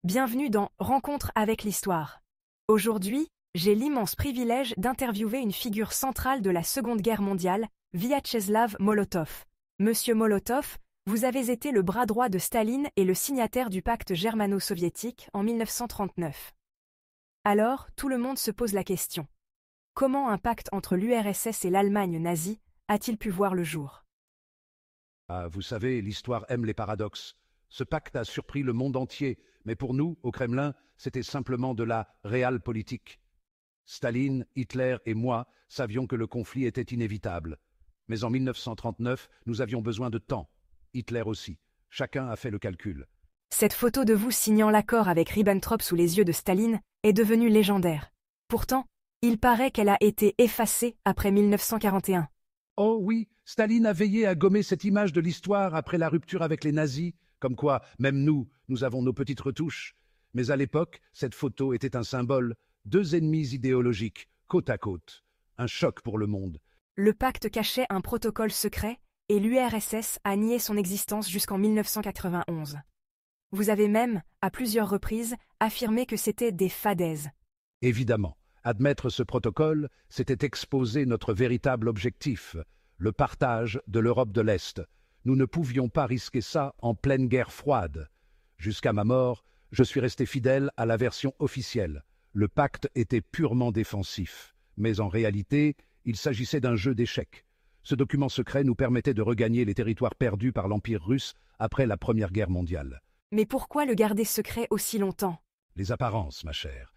Bienvenue dans Rencontre avec l'Histoire. Aujourd'hui, j'ai l'immense privilège d'interviewer une figure centrale de la Seconde Guerre mondiale, Vyacheslav Molotov. Monsieur Molotov, vous avez été le bras droit de Staline et le signataire du pacte germano-soviétique en 1939. Alors, tout le monde se pose la question. Comment un pacte entre l'URSS et l'Allemagne nazie a-t-il pu voir le jour? Ah, vous savez, l'histoire aime les paradoxes. Ce pacte a surpris le monde entier, mais pour nous, au Kremlin, c'était simplement de la réalpolitik. Staline, Hitler et moi savions que le conflit était inévitable. Mais en 1939, nous avions besoin de temps. Hitler aussi. Chacun a fait le calcul. Cette photo de vous signant l'accord avec Ribbentrop sous les yeux de Staline est devenue légendaire. Pourtant, il paraît qu'elle a été effacée après 1941. Oh oui, Staline a veillé à gommer cette image de l'histoire après la rupture avec les nazis, comme quoi, même nous avons nos petites retouches. Mais à l'époque, cette photo était un symbole, deux ennemis idéologiques, côte à côte. Un choc pour le monde. Le pacte cachait un protocole secret et l'URSS a nié son existence jusqu'en 1991. Vous avez même, à plusieurs reprises, affirmé que c'était des fadaises. Évidemment, admettre ce protocole, c'était exposer notre véritable objectif, le partage de l'Europe de l'Est. Nous ne pouvions pas risquer ça en pleine guerre froide. Jusqu'à ma mort, je suis resté fidèle à la version officielle. Le pacte était purement défensif, mais en réalité, il s'agissait d'un jeu d'échecs. Ce document secret nous permettait de regagner les territoires perdus par l'Empire russe après la Première Guerre mondiale. Mais pourquoi le garder secret aussi longtemps? Les apparences, ma chère.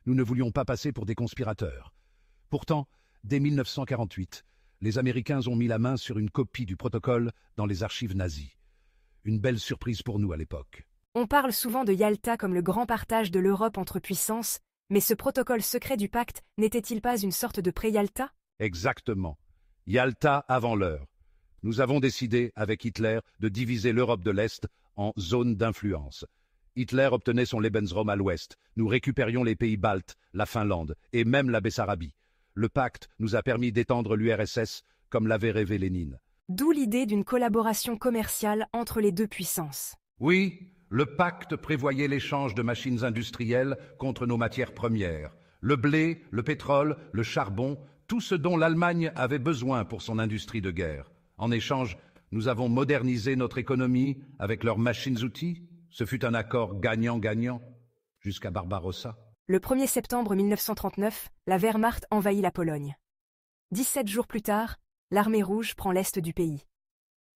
Nous ne voulions pas passer pour des conspirateurs. Pourtant, dès 1948, les Américains ont mis la main sur une copie du protocole dans les archives nazies. Une belle surprise pour nous à l'époque. On parle souvent de Yalta comme le grand partage de l'Europe entre puissances, mais ce protocole secret du pacte n'était-il pas une sorte de pré-Yalta? Exactement. Yalta avant l'heure. Nous avons décidé, avec Hitler, de diviser l'Europe de l'Est en zones d'influence. Hitler obtenait son Lebensraum à l'ouest. Nous récupérions les pays baltes, la Finlande et même la Bessarabie. Le pacte nous a permis d'étendre l'URSS comme l'avait rêvé Lénine. D'où l'idée d'une collaboration commerciale entre les deux puissances. Oui, le pacte prévoyait l'échange de machines industrielles contre nos matières premières. Le blé, le pétrole, le charbon, tout ce dont l'Allemagne avait besoin pour son industrie de guerre. En échange, nous avons modernisé notre économie avec leurs machines-outils. Ce fut un accord gagnant-gagnant, jusqu'à Barbarossa. Le 1er septembre 1939, la Wehrmacht envahit la Pologne. 17 jours plus tard, l'armée rouge prend l'est du pays.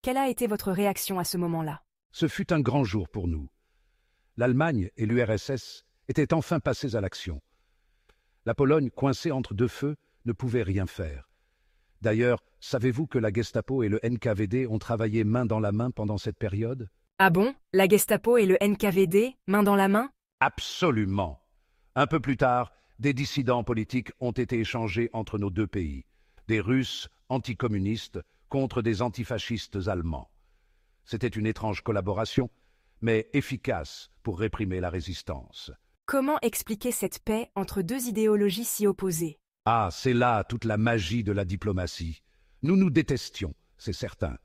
Quelle a été votre réaction à ce moment-là? Ce fut un grand jour pour nous. L'Allemagne et l'URSS étaient enfin passés à l'action. La Pologne, coincée entre deux feux, ne pouvait rien faire. D'ailleurs, savez-vous que la Gestapo et le NKVD ont travaillé main dans la main pendant cette période? Ah bon? La Gestapo et le NKVD, main dans la main? Absolument. Un peu plus tard, des dissidents politiques ont été échangés entre nos deux pays. Des Russes anticommunistes contre des antifascistes allemands. C'était une étrange collaboration, mais efficace pour réprimer la résistance. Comment expliquer cette paix entre deux idéologies si opposées? Ah, c'est là toute la magie de la diplomatie. Nous nous détestions, c'est certain.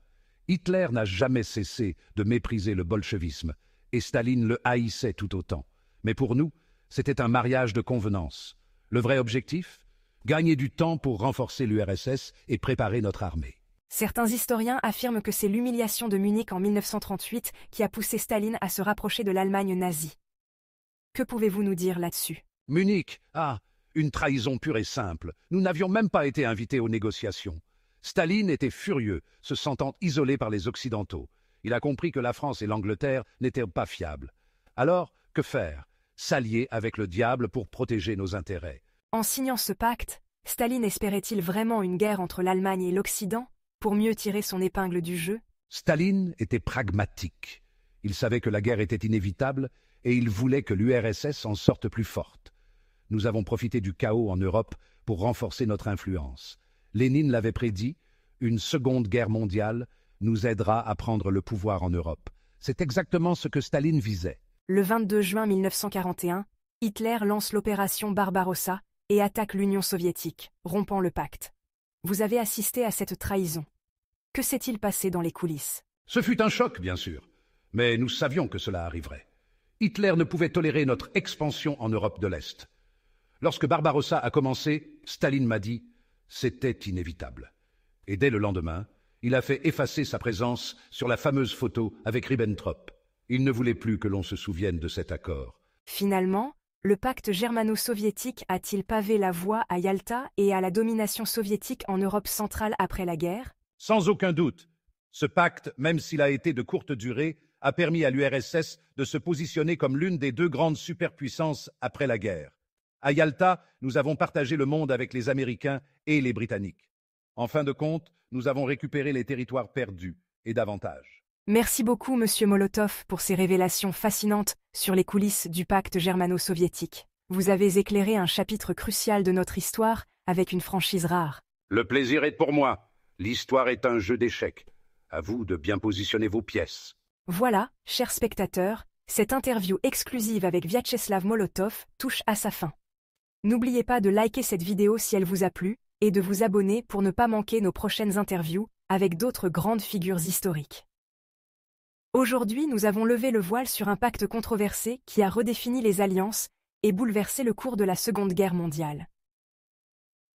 Hitler n'a jamais cessé de mépriser le bolchevisme, et Staline le haïssait tout autant. Mais pour nous, c'était un mariage de convenance. Le vrai objectif? Gagner du temps pour renforcer l'URSS et préparer notre armée. Certains historiens affirment que c'est l'humiliation de Munich en 1938 qui a poussé Staline à se rapprocher de l'Allemagne nazie. Que pouvez-vous nous dire là-dessus? Munich, une trahison pure et simple. Nous n'avions même pas été invités aux négociations. Staline était furieux, se sentant isolé par les Occidentaux. Il a compris que la France et l'Angleterre n'étaient pas fiables. Alors, que faire? S'allier avec le diable pour protéger nos intérêts. En signant ce pacte, Staline espérait-il vraiment une guerre entre l'Allemagne et l'Occident pour mieux tirer son épingle du jeu? Staline était pragmatique. Il savait que la guerre était inévitable et il voulait que l'URSS en sorte plus forte. Nous avons profité du chaos en Europe pour renforcer notre influence. Lénine l'avait prédit, une seconde guerre mondiale nous aidera à prendre le pouvoir en Europe. C'est exactement ce que Staline visait. Le 22 juin 1941, Hitler lance l'opération Barbarossa et attaque l'Union soviétique, rompant le pacte. Vous avez assisté à cette trahison. Que s'est-il passé dans les coulisses? Ce fut un choc, bien sûr, mais nous savions que cela arriverait. Hitler ne pouvait tolérer notre expansion en Europe de l'Est. Lorsque Barbarossa a commencé, Staline m'a dit « c'était inévitable ». Et dès le lendemain, il a fait effacer sa présence sur la fameuse photo avec Ribbentrop. Il ne voulait plus que l'on se souvienne de cet accord. Finalement, le pacte germano-soviétique a-t-il pavé la voie à Yalta et à la domination soviétique en Europe centrale après la guerre? Sans aucun doute, ce pacte, même s'il a été de courte durée, a permis à l'URSS de se positionner comme l'une des deux grandes superpuissances après la guerre. À Yalta, nous avons partagé le monde avec les Américains et les Britanniques. En fin de compte, nous avons récupéré les territoires perdus, et davantage. Merci beaucoup, Monsieur Molotov, pour ces révélations fascinantes sur les coulisses du pacte germano-soviétique. Vous avez éclairé un chapitre crucial de notre histoire avec une franchise rare. Le plaisir est pour moi. L'histoire est un jeu d'échecs. À vous de bien positionner vos pièces. Voilà, chers spectateurs, cette interview exclusive avec Vyacheslav Molotov touche à sa fin. N'oubliez pas de liker cette vidéo si elle vous a plu et de vous abonner pour ne pas manquer nos prochaines interviews avec d'autres grandes figures historiques. Aujourd'hui, nous avons levé le voile sur un pacte controversé qui a redéfini les alliances et bouleversé le cours de la Seconde Guerre mondiale.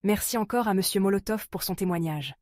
Merci encore à Monsieur Molotov pour son témoignage.